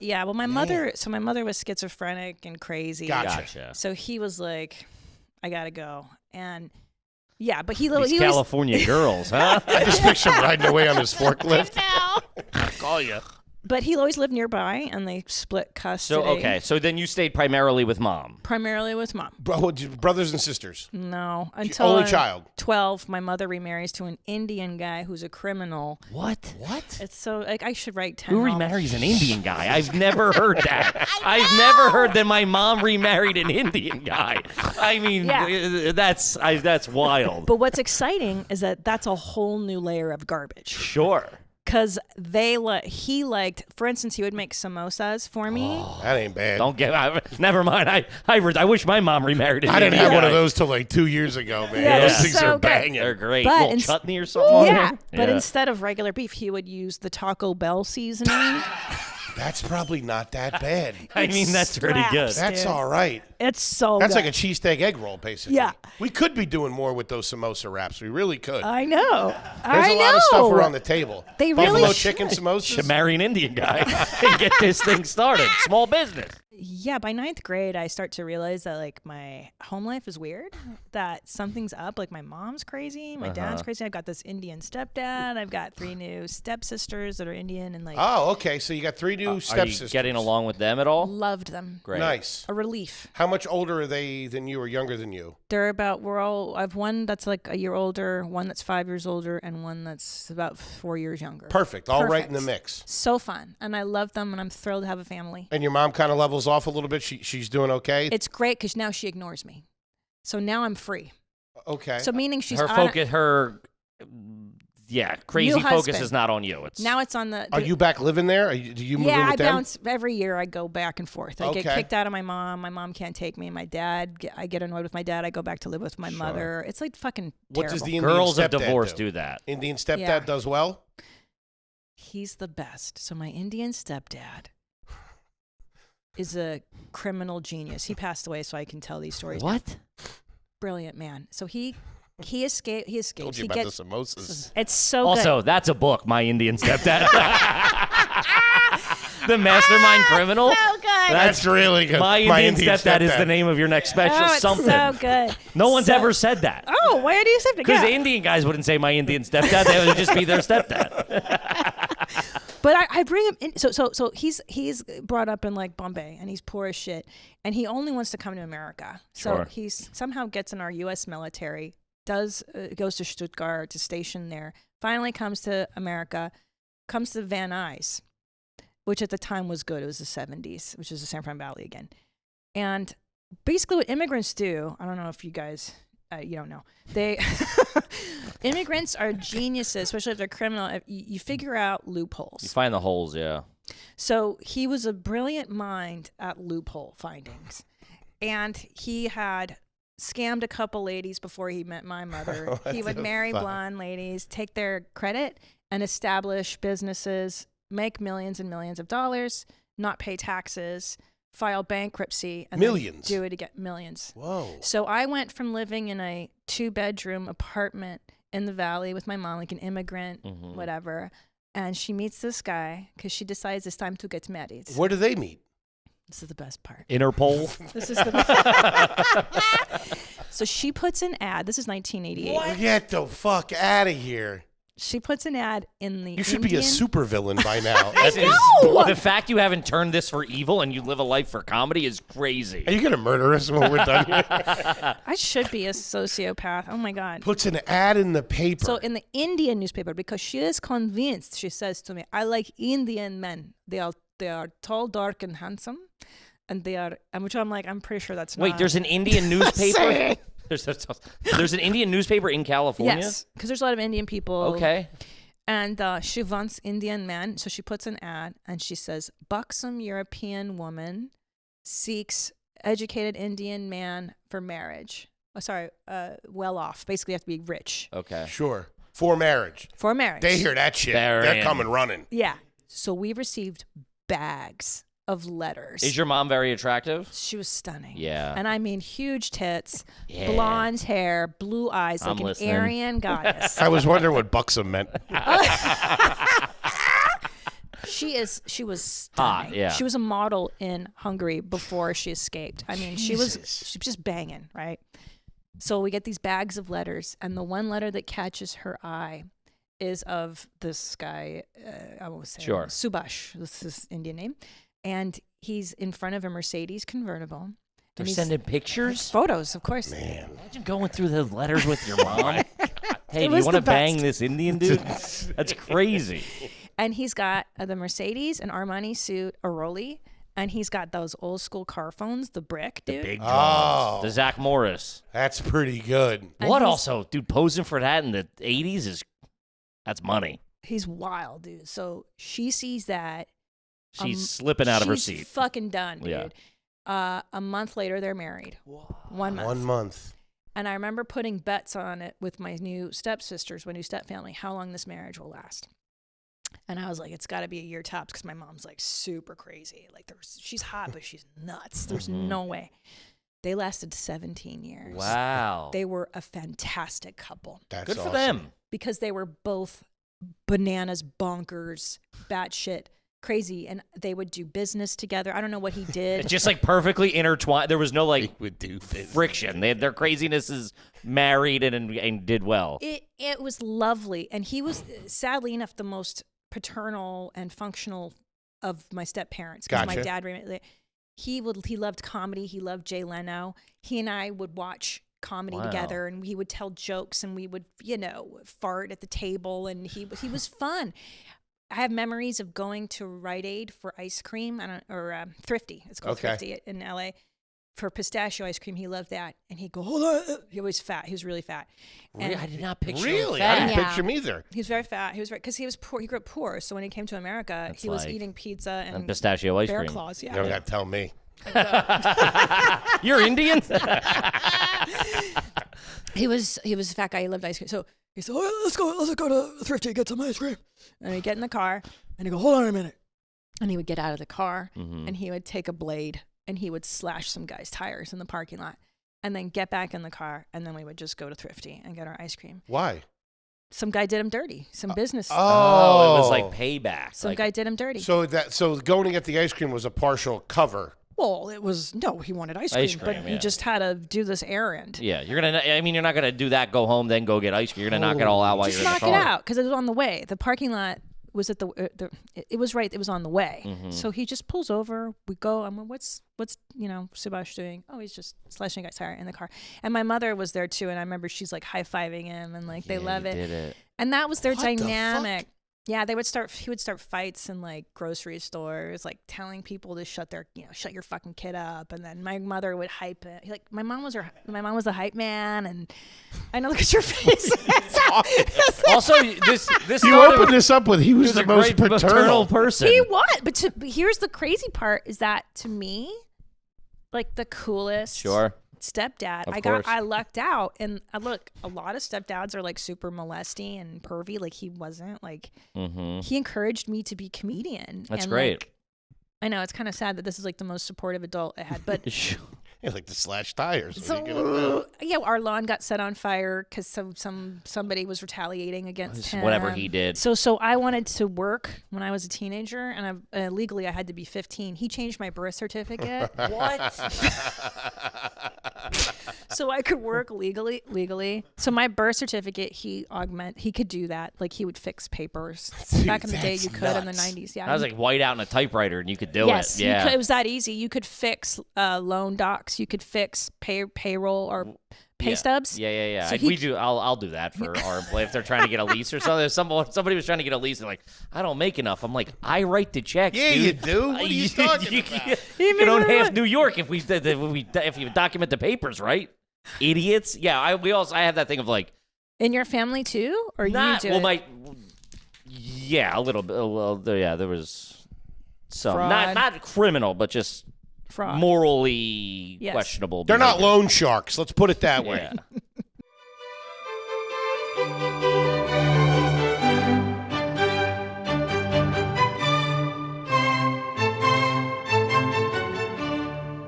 Yeah, well, my mother was schizophrenic and crazy. Gotcha. So he was like, I got to go. And yeah, but These California girls, huh? I just picture him riding away on his forklift. I'll call you. But he always lived nearby, and they split custody. So then you stayed primarily with mom. Primarily with mom. Brothers and sisters? No. Until Only child? 12, my mother remarries to an Indian guy who's a criminal. What? It's so, like, I should write 10 Who remarries an Indian guy? I've never heard that. I've never heard that my mom remarried an Indian guy. I mean, that's wild. But what's exciting is that that's a whole new layer of garbage. Sure. Because he liked, for instance, he would make samosas for me. Oh, that ain't bad. Never mind. I wish my mom remarried an I didn't Indian have guy. one of those till like 2 years ago, man. Yeah, Those things so are banging. They're great. But little chutney or something on there? But instead of regular beef, he would use the Taco Bell seasoning. That's probably not that bad. I mean, that's pretty good. That's all right. It's so That's good. like a cheesesteak egg roll, basically. Yeah. We could be doing more with those samosa wraps. We really could. I know. There's a lot of stuff around the table. They Buffalo really chicken samosas. Should marry an Indian guy and get this thing started. Small business. Yeah, by 9th grade, I start to realize that like my home life is weird, that something's up. Like my mom's crazy, my dad's crazy. I've got this Indian stepdad. I've got 3 new stepsisters that are Indian and like. Oh, okay. So you got 3 new stepsisters. Are you getting along with them at all? Loved them. Great. Nice. A relief. How much older are they than you or younger than you? They're about, I have one that's like a year older, one that's 5 years older, and one that's about 4 years younger. Perfect. All right in the mix. So fun. And I love them, and I'm thrilled to have a family. And your mom kind of levels off a little bit? She's doing okay? It's great because now she ignores me. So now I'm free. Okay. So meaning she's her focus, crazy New focus husband. is not on you. Now it's on the. Are you back living there? Do you move in Yeah, with I them? bounce every year. I go back and forth. I get Okay. kicked out of my mom. My mom can't take me. My dad, I get annoyed with my dad. I go back to live with my mother. It's like fucking What terrible. does the Indian Girls of stepdad divorce do? do that. Indian stepdad Yeah. does well? He's the best. So my Indian stepdad is a criminal genius. He passed away, so I can tell these stories. What? Brilliant man. So he escaped. He escapes. Told you He about gets, the samosas. It's so Also, good. that's a book, My Indian Stepdad. The Mastermind Criminal. So good. That's really good. My Indian Stepdad is the name of your next special. Oh, it's something. so good. No one's ever said that. Oh, why do you say that? Because Yeah. Indian guys wouldn't say my Indian stepdad. They would just be their stepdad. But I bring him in. So he's brought up in like Bombay, and he's poor as shit, and he only wants to come to America. So Sure. he somehow gets in our U.S. military, goes to Stuttgart to station there. Finally comes to America, comes to Van Nuys, which at the time was good. It was the 70s, which is the San Fran Valley again. And basically, what immigrants do, I don't know if you guys. You don't know. Immigrants are geniuses, especially if they're criminal. You figure out loopholes. You find the holes, yeah. So he was a brilliant mind at loophole findings. And he had scammed a couple ladies before he met my mother. He would marry blonde ladies, take their credit, and establish businesses, make millions and millions of dollars, not pay taxes, file bankruptcy, and Millions? then do it again. Millions. Whoa. So I went from living in a 2-bedroom apartment in the valley with my mom, like an immigrant, whatever, and she meets this guy because she decides it's time to get married. Where do they meet? This is the best part. Interpol. This is the best. So she puts an ad. This is 1988. What? Get the fuck out of here. She puts an ad in the You should be a supervillain by now. know! The fact you haven't turned this for evil and you live a life for comedy is crazy. Are you going to murder us when we're done here? I should be a sociopath. Oh, my God. Puts an ad in the paper. So in the Indian newspaper, because she is convinced, she says to me, I like Indian men. They are tall, dark, and handsome. And they are, which I'm like, I'm pretty sure that's not. Wait, there's an Indian newspaper? There's an Indian newspaper in California? Yes, because there's a lot of Indian people. Okay. And she wants Indian men. So she puts an ad and she says, buxom European woman seeks educated Indian man for marriage. Well off. Basically, you have to be rich. Okay. Sure. For marriage. For marriage. They hear that shit. They're coming running. Yeah. So we received bags of letters. Is your mom very attractive? She was stunning. Yeah. And I mean, huge tits, Yeah. blonde hair, blue eyes, I'm like listening. an Aryan goddess. I was wondering what buxom meant. She was stunning. Hot, yeah. She was a model in Hungary before she escaped. I mean, she was just banging, right? So we get these bags of letters, and the one letter that catches her eye is of this guy, I won't say Sure. Subhash, this is his Indian name, and he's in front of a Mercedes convertible. They're sending pictures? Photos, of course. Man. Imagine going through the letters with your mom. Hey, do you was want to the bang best. this Indian dude? That's crazy. And he's got the Mercedes, an Armani suit, a Rollie, and he's got those old school car phones, the brick, dude. Big Oh. The Zach Morris. That's pretty good. And What he's- also, dude, posing for that in the 80s that's money. He's wild, dude. So she sees that. She's slipping out of her She's seat. fucking done, dude. Yeah. A month later, they're married. 1 month. 1 month. And I remember putting bets on it with my new stepsisters, my new stepfamily, how long this marriage will last. And I was like, it's got to be a year tops because my mom's like super crazy. Like she's hot, but she's nuts. There's no way. They lasted 17 years. Wow. They were a fantastic couple That's Good for awesome. them. because they were both bananas, bonkers, batshit crazy, and they would do business together. I don't know what he did. It's just like perfectly intertwined. There was no like Would do this. friction. Their craziness is married and did well. It was lovely, and he was sadly enough the most paternal and functional of my step parents because my Gotcha. dad he loved comedy. He loved Jay Leno. He and I would watch comedy Wow. together, and he would tell jokes, and we would fart at the table, and he was fun. I have memories of going to Rite Aid for ice cream, or Thrifty. It's called Okay. Thrifty in LA. For pistachio ice cream, he loved that, and he'd go, hold on. He was fat. He was really fat. And I did not picture Really? him I fat. didn't Yeah. picture him either. he was very fat. He was because he was poor. He grew up poor. So when he came to America, That's he was like- eating pizza and pistachio ice bear cream. claws. You Yeah. don't got to tell me. You're Indian? He was a fat guy. He loved ice cream. So he said, "Oh, let's go to Thrifty and get some ice cream." And he'd get in the car and he'd go, "Hold on a minute." And he would get out of the car and he would take a blade and he would slash some guy's tires in the parking lot and then get back in the car, and then we would just go to Thrifty and get our ice cream. Why? Some guy did him dirty. Some business. Oh, it was like payback. Some like, guy did him dirty. So going to get the ice cream was a partial cover. Well, he wanted ice cream, but yeah. he just had to do this errand. Yeah, you're not gonna do that. Go home, then go get ice cream. You're gonna knock it all out while Just you're in knock the it car. out because it was on the way. The parking lot was at it was right. It was on the way. Mm-hmm. So he just pulls over. We go. I'm like, what's Subhash doing? Oh, he's just slashing a guy's tire in the car. And my mother was there too. And I remember she's like high-fiving him and like they love it. Did it. And that was their What the dynamic. Yeah, he would start fights in like grocery stores, like telling people to shut your fucking kid up. And then my mother would hype it. Like my mom was a hype man, and I know, look at your face. Also, this You started opened this up with he was the a most great paternal. person. He was, but here's the crazy part: is that to me, like the coolest Sure. stepdad. Of I course. lucked out, and look, a lot of stepdads are like super molesty and pervy. Like he wasn't. Like he encouraged me to be comedian. That's and, great. like, I know it's kind of sad that this is like the most supportive adult I had, but Yeah, like the slash tires. What are you gonna do? so yeah, our lawn got set on fire because somebody was retaliating against him. Whatever he did. So I wanted to work when I was a teenager, and legally I had to be 15. He changed my birth certificate. What? So I could work legally. So my birth certificate, he could do that. Like he would fix papers. Dude, Back in the day, that's you could in the nuts. 90s. Yeah. I was like white out in a typewriter, and you could do yes, it. Yeah. it was that easy. You could fix loan docs. You could fix payroll or pay stubs. Yeah. So We do. I'll do that for our employee if they're trying to get a lease or something. If somebody was trying to get a lease, they're like, I don't make enough. I'm like, I write the checks. Yeah, dude. you do. What are you talking about? You can own half New York if you document the papers, right? Idiots. Yeah. I have that thing of like In your family too, or not. you do it? Yeah, a little bit. Yeah, there was some Fraud. not criminal, but just fraud. morally Yes. questionable. They're not behavior. loan sharks. Let's put it that way. Yeah.